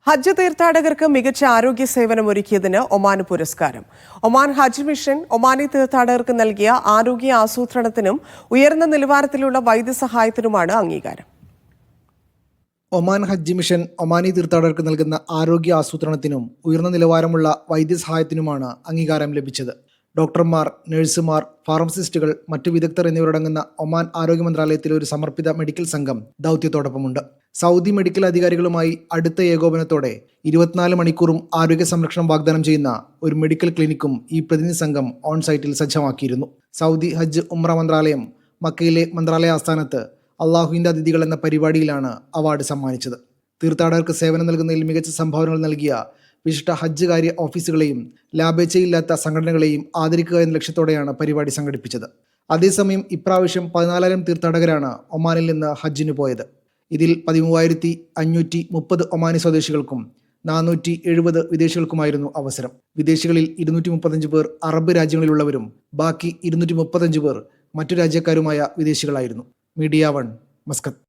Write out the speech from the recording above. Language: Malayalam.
ഹജ്ജ് തീർത്ഥാടകർക്ക് മികച്ച ആരോഗ്യ സേവനം ഒരുക്കിയതിന് ഒമാന് പുരസ്കാരം. ഒമാൻ ഹജ്ജ് മിഷൻ ഒമാനി തീർത്ഥാടകർക്ക് നൽകിയ ആരോഗ്യ ആസൂത്രണത്തിനും ഉയർന്ന നിലവാരത്തിലുള്ള വൈദ്യസഹായത്തിനുമാണ് അംഗീകാരം. ഒമാൻ ഹജ്ജ് മിഷൻ ഒമാനി തീർത്ഥാടകർക്ക് നൽകുന്ന ആരോഗ്യ ആസൂത്രണത്തിനും ഉയർന്ന നിലവാരമുള്ള വൈദ്യസഹായത്തിനുമാണ് അംഗീകാരം ലഭിച്ചത്. ഡോക്ടർമാർ, നഴ്സുമാർ, ഫാർമസിസ്റ്റുകൾ, മറ്റു വിദഗ്ധർ എന്നിവരടങ്ങുന്ന ഒമാൻ ആരോഗ്യ മന്ത്രാലയത്തിലെ ഒരു സമർപ്പിത മെഡിക്കൽ സംഘം ദൗത്യത്തോടൊപ്പമുണ്ട്. സൗദി മെഡിക്കൽ അധികാരികളുമായി അടുത്ത ഏകോപനത്തോടെ 24 മണിക്കൂറും ആരോഗ്യ സംരക്ഷണം വാഗ്ദാനം ചെയ്യുന്ന ഒരു മെഡിക്കൽ ക്ലിനിക്കും ഈ പ്രതിനിധി സംഘം ഓൺ സൈറ്റിൽ സജ്ജമാക്കിയിരുന്നു. സൗദി ഹജ്ജ് ഉംറ മന്ത്രാലയം മക്കയിലെ മന്ത്രാലയ ആസ്ഥാനത്ത് അള്ളാഹുവിൻ്റെ അതിഥികൾ എന്ന പരിപാടിയിലാണ് അവാർഡ് സമ്മാനിച്ചത്. തീർത്ഥാടകർക്ക് സേവനം നൽകുന്നതിൽ മികച്ച സംഭാവനകൾ നൽകിയ വിശിഷ്ട ഹജ്ജ് കാര്യ ഓഫീസുകളെയും ലാഭേച്ഛയില്ലാത്ത സംഘടനകളെയും ആദരിക്കുക എന്ന ലക്ഷ്യത്തോടെയാണ് പരിപാടി സംഘടിപ്പിച്ചത്. അതേസമയം ഇപ്രാവശ്യം 14,000 തീർത്ഥാടകരാണ് ഒമാനിൽ നിന്ന് ഹജ്ജിന് പോയത്. ഇതിൽ 13,530 ഒമാനി സ്വദേശികൾക്കും 470 വിദേശികൾക്കുമായിരുന്നു അവസരം. വിദേശികളിൽ 235 പേർ അറബ് രാജ്യങ്ങളിലുള്ളവരും ബാക്കി 235 പേർ മറ്റു രാജ്യക്കാരുമായ വിദേശികളായിരുന്നു. Media 1, Muscat.